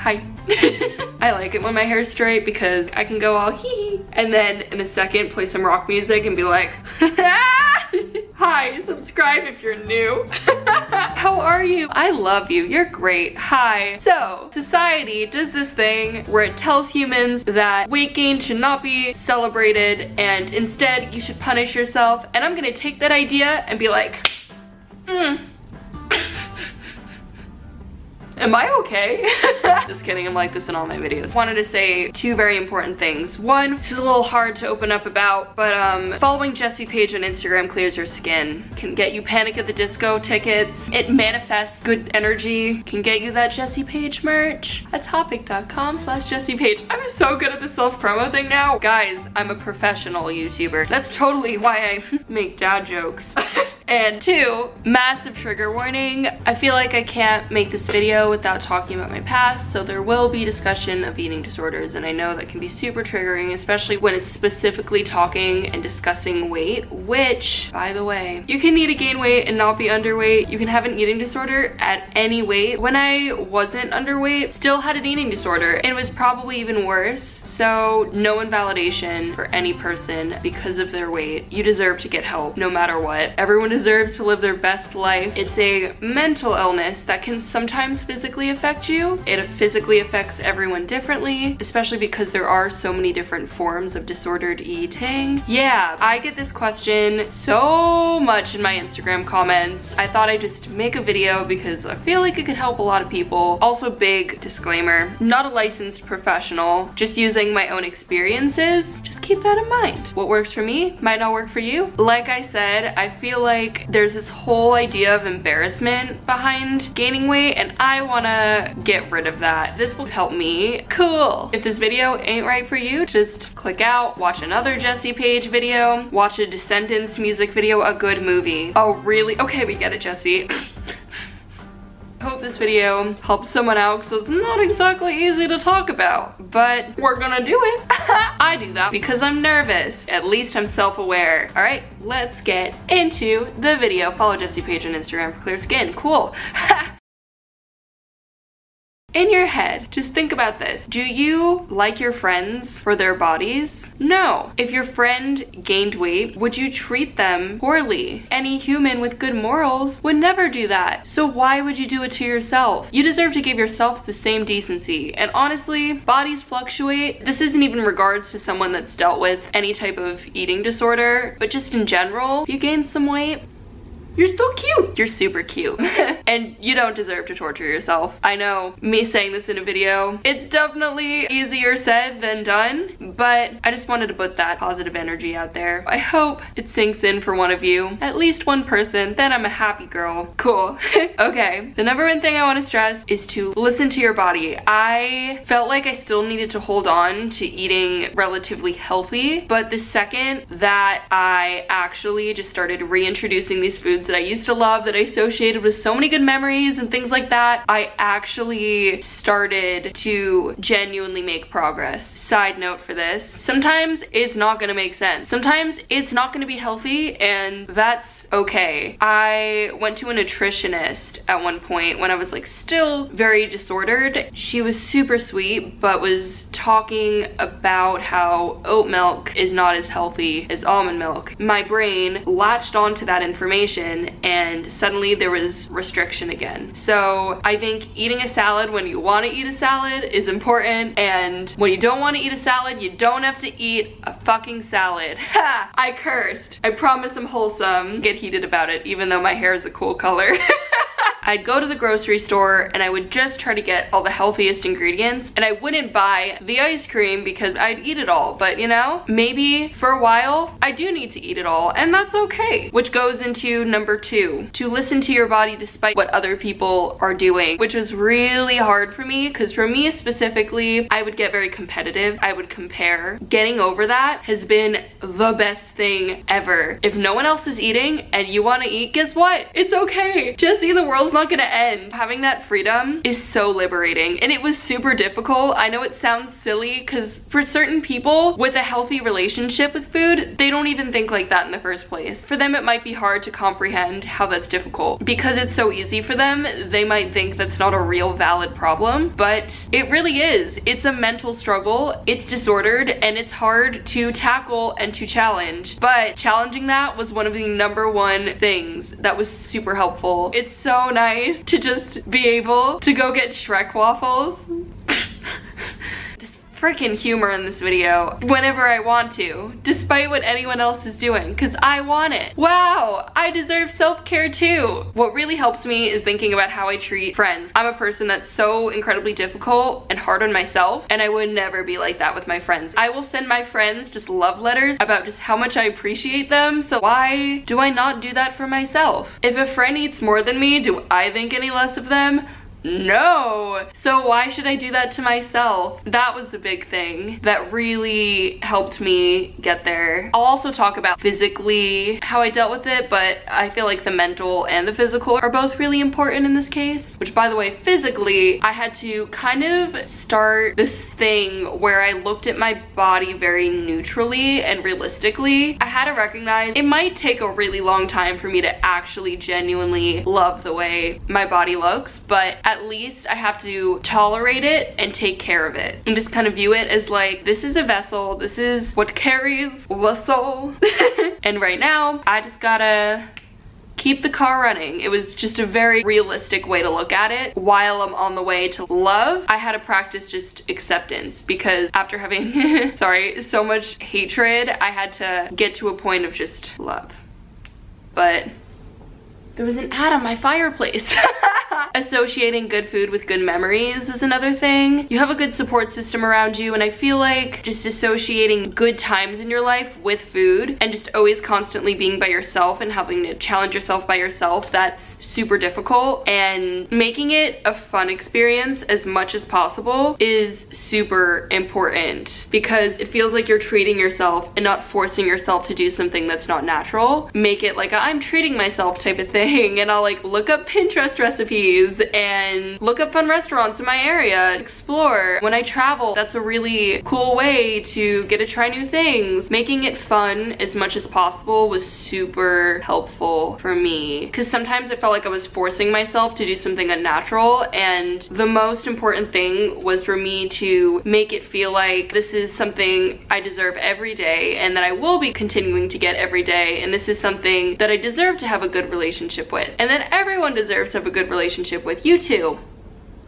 hi. I like it when my hair's straight because I can go all hee hee, and then in a second play some rock music and be like, hi, subscribe if you're new. How are you? I love you, you're great, hi. So, society does this thing where it tells humans that weight gain should not be celebrated and instead you should punish yourself, and I'm gonna take that idea and be like, am I okay? Just kidding, I'm like this in all my videos. Wanted to say two very important things. One, this is a little hard to open up about, but following Jessie Page on Instagram clears your skin. Can get you Panic at the Disco tickets. It manifests good energy. Can get you that Jessie Page merch at topic.com/Jessie Page. I'm so good at the self-promo thing now. Guys, I'm a professional YouTuber. That's totally why I make dad jokes. And two, massive trigger warning. I feel like I can't make this video without talking about my past, so there will be discussion of eating disorders, and I know that can be super triggering, especially when it's specifically talking and discussing weight, which, by the way, you can need to gain weight and not be underweight. You can have an eating disorder at any weight. When I wasn't underweight, still had an eating disorder, and it was probably even worse. So no invalidation for any person because of their weight. You deserve to get help no matter what. Everyone deserves to live their best life. It's a mental illness that can sometimes physically affect you. It physically affects everyone differently, especially because there are so many different forms of disordered eating. Yeah, I get this question so much in my Instagram comments. I thought I'd just make a video because I feel like it could help a lot of people. Also, big disclaimer, not a licensed professional, just using my own experiences. Just keep that in mind. What works for me might not work for you. Like I said, I feel like there's this whole idea of embarrassment behind gaining weight, and I wanna get rid of that. This will help me. Cool. If this video ain't right for you, just click out, watch another Jessie Page video, watch a Descendants music video, a good movie. Oh, really? Okay, we get it, Jessie. Hope this video helps someone out because it's not exactly easy to talk about, but we're gonna do it. I do that because I'm nervous. At least I'm self-aware. All right, let's get into the video. Follow Jessie Page on Instagram for clear skin. Cool. In your head, just think about this. Do you like your friends for their bodies? No. If your friend gained weight, would you treat them poorly? Any human with good morals would never do that. So why would you do it to yourself? You deserve to give yourself the same decency. And honestly, bodies fluctuate. This isn't even in regards to someone that's dealt with any type of eating disorder, but just in general, if you gain some weight, you're still cute. You're super cute. And you don't deserve to torture yourself. I know, me saying this in a video, it's definitely easier said than done, but I just wanted to put that positive energy out there. I hope it sinks in for one of you, at least one person, then I'm a happy girl. Cool. Okay, the number one thing I want to stress is to listen to your body. I felt like I still needed to hold on to eating relatively healthy, but the second that I actually just started reintroducing these foods that I used to love, that I associated with so many good memories and things like that, I actually started to genuinely make progress. Side note for this, sometimes it's not gonna make sense. Sometimes it's not gonna be healthy, and that's okay. I went to a nutritionist at one point when I was like still very disordered. She was super sweet, but was talking about how oat milk is not as healthy as almond milk. My brain latched onto that information, and suddenly there was restriction again. So I think eating a salad when you want to eat a salad is important, and when you don't want to eat a salad, you don't have to eat a fucking salad. Ha! I cursed. I promise I'm wholesome. Get heated about it, even though my hair is a cool color. I'd go to the grocery store and I would just try to get all the healthiest ingredients, and I wouldn't buy the ice cream because I'd eat it all. But you know, maybe for a while I do need to eat it all, and that's okay. Which goes into number two, to listen to your body despite what other people are doing, which was really hard for me because for me specifically, I would get very competitive. I would compare. Getting over that has been the best thing ever. If no one else is eating and you want to eat, guess what? It's okay. Jessie, the world's not gonna end. Having that freedom is so liberating, and it was super difficult. I know it sounds silly because for certain people with a healthy relationship with food, they don't even think like that in the first place. For them, it might be hard to comprehend how that's difficult. Because it's so easy for them, they might think that's not a real valid problem, but it really is. It's a mental struggle, it's disordered, and it's hard to tackle and to challenge. But challenging that was one of the #1 things that was super helpful. It's so nice to just be able to go get Shrek waffles. Freaking humor in this video whenever I want to, despite what anyone else is doing, because I want it. Wow, I deserve self-care too. What really helps me is thinking about how I treat friends. I'm a person that's so incredibly difficult and hard on myself, and I would never be like that with my friends. I will send my friends just love letters about just how much I appreciate them, so why do I not do that for myself? If a friend eats more than me, do I think any less of them? No. So why should I do that to myself? That was the big thing that really helped me get there. I'll also talk about physically how I dealt with it, but I feel like the mental and the physical are both really important in this case. Which, by the way, physically, I had to kind of start this thing where I looked at my body very neutrally and realistically. I had to recognize it might take a really long time for me to actually genuinely love the way my body looks, but at least I have to tolerate it and take care of it and just kind of view it as like, this is a vessel, this is what carries the soul. And right now I just gotta keep the car running. It was just a very realistic way to look at it. While I'm on the way to love, I had to practice just acceptance, because after having sorry, so much hatred, I had to get to a point of just love. But there was an ad on my fireplace. Associating good food with good memories is another thing. You have a good support system around you, and I feel like just associating good times in your life with food and just always constantly being by yourself and having to challenge yourself by yourself, that's super difficult. And making it a fun experience as much as possible is super important, because it feels like you're treating yourself and not forcing yourself to do something that's not natural. Make it like a I'm treating myself type of thing, and I'll like look up Pinterest recipes and look up fun restaurants in my area, explore. When I travel, that's a really cool way to get to try new things. Making it fun as much as possible was super helpful for me, because sometimes I felt like I was forcing myself to do something unnatural, and the most important thing was for me to make it feel like this is something I deserve every day and that I will be continuing to get every day, and this is something that I deserve to have a good relationship with, and that everyone deserves to have a good relationship with. You too.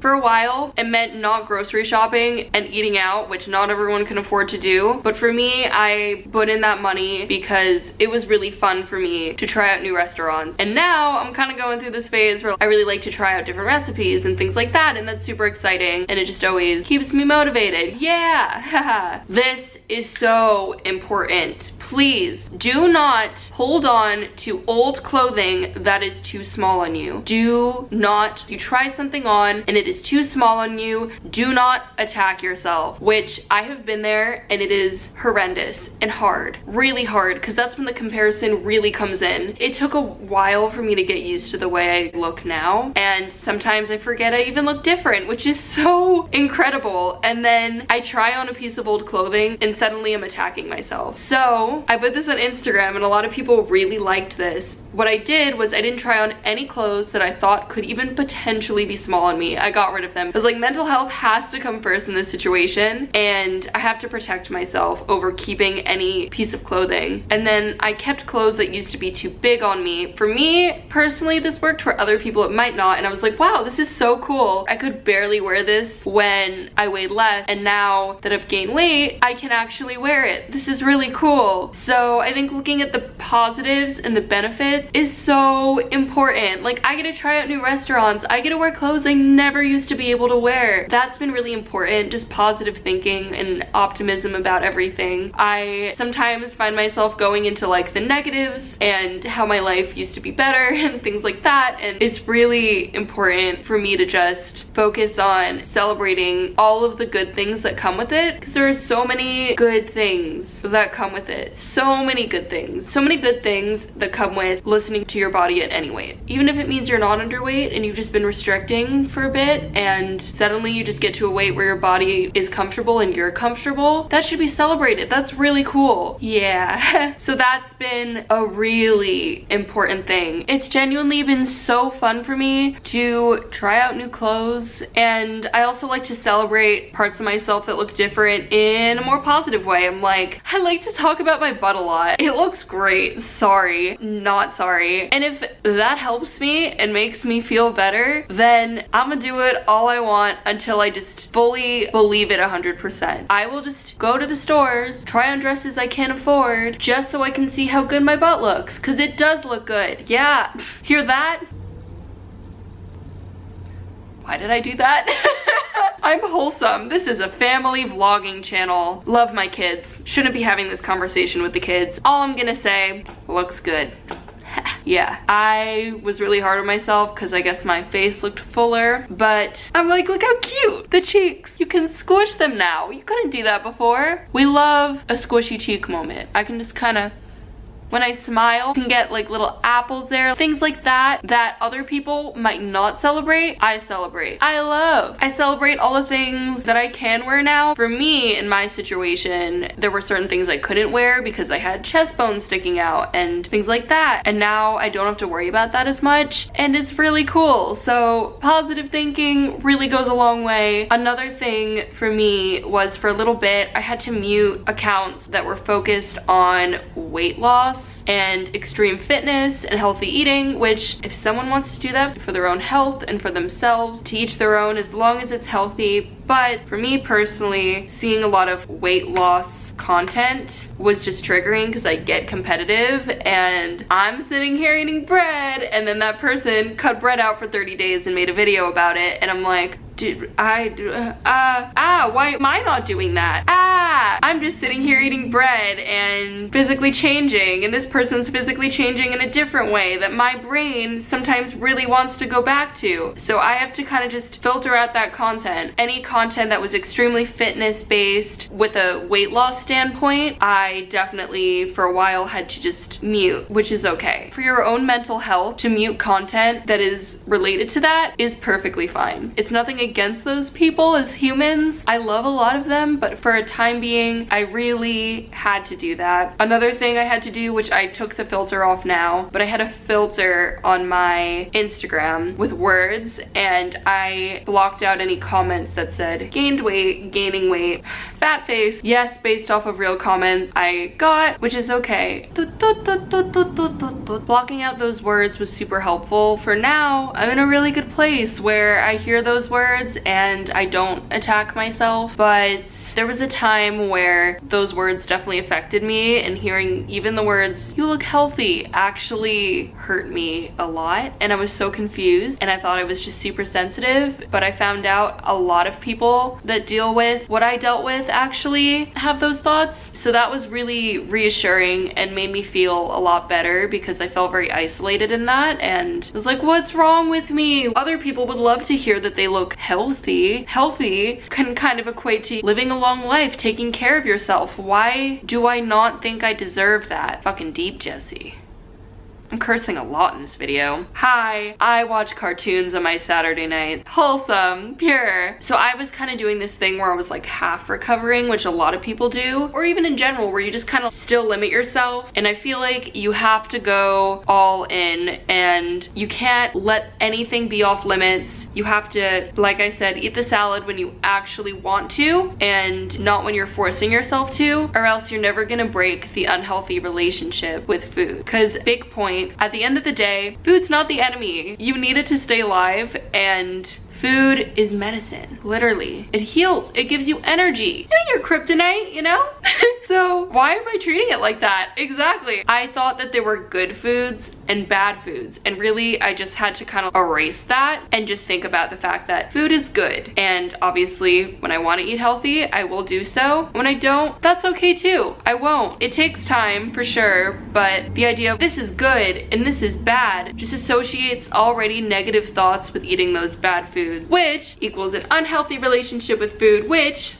For a while, it meant not grocery shopping and eating out, which not everyone can afford to do. But for me, I put in that money because it was really fun for me to try out new restaurants. And now I'm kind of going through this phase where I really like to try out different recipes and things like that, and that's super exciting, and it just always keeps me motivated. Yeah! This is so important. Please do not hold on to old clothing that is too small on you. Do not, if you try something on and it is too small on you, do not attack yourself, which I have been there, and it is horrendous and hard, really hard, because that's when the comparison really comes in. It took a while for me to get used to the way I look now, and sometimes I forget I even look different, which is so incredible. And then I try on a piece of old clothing and suddenly I'm attacking myself. So I put this on Instagram and a lot of people really liked this. What I did was I didn't try on any clothes that I thought could even potentially be small on me. I got rid of them. I was like, mental health has to come first in this situation, and I have to protect myself over keeping any piece of clothing. And then I kept clothes that used to be too big on me. For me, personally, this worked. For other people, it might not. And I was like, wow, this is so cool. I could barely wear this when I weighed less, and now that I've gained weight, I can actually wear it. This is really cool. So I think looking at the positives and the benefits is so important. Like, I get to try out new restaurants. I get to wear clothes I never used to be able to wear. That's been really important. Just positive thinking and optimism about everything. I sometimes find myself going into like the negatives and how my life used to be better and things like that. And it's really important for me to just focus on celebrating all of the good things that come with it, because there are so many good things that come with it. So many good things. So many good things that come with listening to your body at any weight. Even if it means you're not underweight and you've just been restricting for a bit and suddenly you just get to a weight where your body is comfortable and you're comfortable, that should be celebrated. That's really cool. Yeah. So that's been a really important thing. It's genuinely been so fun for me to try out new clothes, and I also like to celebrate parts of myself that look different in a more positive way. I'm like, I like to talk about my butt a lot. It looks great. Sorry, not sorry. And if that helps me and makes me feel better, then I'm gonna do it all I want until I just fully believe it 100%. I will just go to the stores, try on dresses I can't afford, just so I can see how good my butt looks, because it does look good. Yeah, hear that? Why did I do that? I'm wholesome. This is a family vlogging channel. Love my kids. Shouldn't be having this conversation with the kids. All I'm gonna say, looks good. Yeah, I was really hard on myself because I guess my face looked fuller, but I'm like, look how cute the cheeks. You can squish them now. You couldn't do that before. We love a squishy cheek moment. I can just kind of, when I smile, you can get like little apples there, things like that, that other people might not celebrate. I celebrate. I celebrate all the things that I can wear now. For me, in my situation, there were certain things I couldn't wear because I had chest bones sticking out and things like that. And now I don't have to worry about that as much, and it's really cool. So positive thinking really goes a long way. Another thing for me was, for a little bit, I had to mute accounts that were focused on weight loss and extreme fitness and healthy eating, which if someone wants to do that for their own health and for themselves, to each their own, as long as it's healthy. But for me personally, seeing a lot of weight loss content was just triggering because I get competitive, and I'm sitting here eating bread and then that person cut bread out for 30 days and made a video about it, and I'm like, dude, why am I not doing that? I'm just sitting here eating bread and physically changing, and this person's physically changing in a different way that my brain sometimes really wants to go back to. So I have to kind of just filter out that content. Any content that was extremely fitness based with a weight loss standpoint, I definitely for a while had to just mute, which is okay. For your own mental health, to mute content that is related to that is perfectly fine. It's nothing against those people as humans. I love a lot of them, but for a time being, I really had to do that. Another thing I had to do, which I took the filter off now, but I had a filter on my Instagram with words, and I blocked out any comments that said gained weight, gaining weight, fat face. Yes, based off of real comments I got, which is okay. Blocking out those words was super helpful. For now, I'm in a really good place where I hear those words and I don't attack myself, but there was a time where those words definitely affected me, and hearing even the words, "you look healthy," actually hurt me a lot, and I was so confused, and I thought I was just super sensitive, but I found out a lot of people that deal with what I dealt with actually have those thoughts. So that was really reassuring and made me feel a lot better, because I felt very isolated in that, and I was like, what's wrong with me? Other people would love to hear that they look healthy. Healthy can kind of equate to living a long life, taking care of yourself. Why do I not think I deserve that? Fucking deep, Jesse. I'm cursing a lot in this video. Hi, I watch cartoons on my Saturday night. Wholesome, pure. So I was kind of doing this thing where I was like half recovering, which a lot of people do, or even in general, where you just kind of still limit yourself. And I feel like you have to go all in, and you can't let anything be off limits. You have to, like I said, eat the salad when you actually want to, and not when you're forcing yourself to, or else you're never gonna break the unhealthy relationship with food. Because big point, at the end of the day, food's not the enemy. You need it to stay alive, and food is medicine, literally. It heals, it gives you energy. It ain't your kryptonite, you know? So why am I treating it like that? Exactly. I thought that there were good foods and bad foods, and really I just had to kind of erase that and just think about the fact that food is good, and obviously when I want to eat healthy I will do so. When I don't, that's okay too. I won't. It takes time for sure, but the idea of this is good and this is bad just associates already negative thoughts with eating those bad foods, which equals an unhealthy relationship with food, which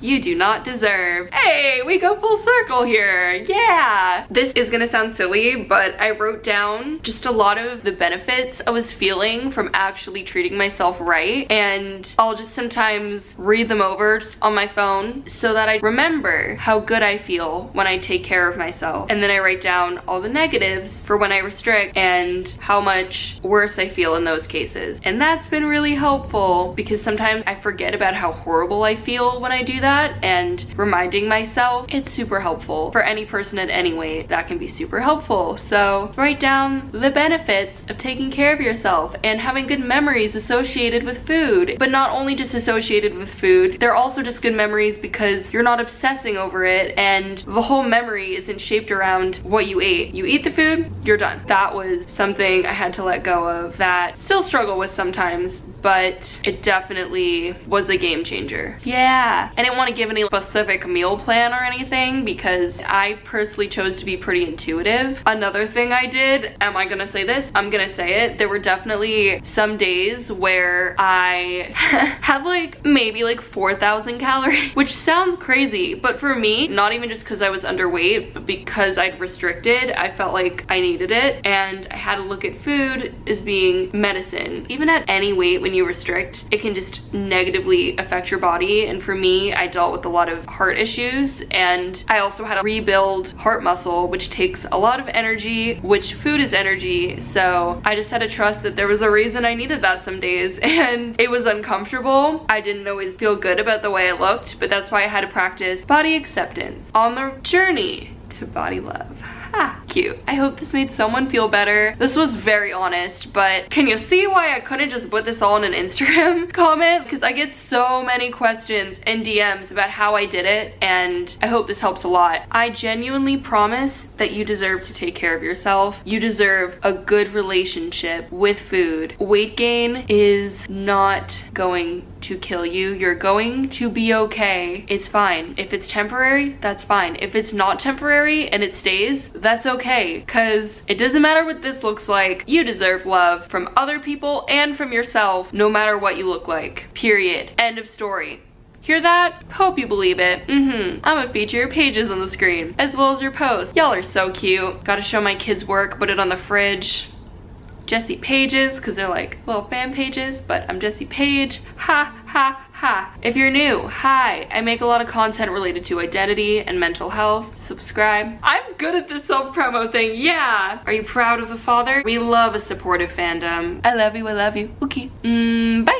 you do not deserve. Hey, we go full circle here. Yeah. This is gonna sound silly, but I wrote down just a lot of the benefits I was feeling from actually treating myself right, and I'll just sometimes read them over on my phone so that I remember how good I feel when I take care of myself. And then I write down all the negatives for when I restrict and how much worse I feel in those cases. And that's been really helpful because sometimes I forget about how horrible I feel when I do that, and reminding myself, it's super helpful. For any person at any weight, that can be super helpful. So write down the benefits of taking care of yourself and having good memories associated with food. But not only just associated with food, they're also just good memories because you're not obsessing over it, and the whole memory isn't shaped around what you ate. You eat the food, you're done. That was something I had to let go of that I still struggle with sometimes, but it definitely was a game changer. Yeah, I didn't want to give any specific meal plan or anything because I personally chose to be pretty intuitive. Another thing I did, am I gonna say this? I'm gonna say it. There were definitely some days where I had like maybe like 4,000 calories, which sounds crazy, but for me, not even just because I was underweight, but because I'd restricted, I felt like I needed it, and I had to look at food as being medicine. Even at any weight, when you restrict, it can just negatively affect your body. And for me, I dealt with a lot of heart issues, and I also had to rebuild heart muscle, which takes a lot of energy, which food is energy. So I just had to trust that there was a reason I needed that some days, and it was uncomfortable. I didn't always feel good about the way I looked, but that's why I had to practice body acceptance on the journey to body love. Ah, cute. I hope this made someone feel better. This was very honest, but can you see why I couldn't just put this all in an Instagram comment? Because I get so many questions and DMs about how I did it, and I hope this helps a lot. I genuinely promise that you deserve to take care of yourself. You deserve a good relationship with food. Weight gain is not going to kill you. You're going to be okay. It's fine. If it's temporary, that's fine. If it's not temporary and it stays, that's okay, because it doesn't matter what this looks like. You deserve love from other people and from yourself, no matter what you look like. Period. End of story. Hear that? Hope you believe it. I'm gonna feature your pages on the screen, as well as your posts. Y'all are so cute. Gotta show my kids' work, put it on the fridge. Jessie Pages, because they're like little fan pages, but I'm Jessie Page. Ha ha ha. If you're new, hi. I make a lot of content related to identity and mental health. Subscribe. I'm good at this self-promo thing, yeah. Are you proud of the father? We love a supportive fandom. I love you, okay. Bye.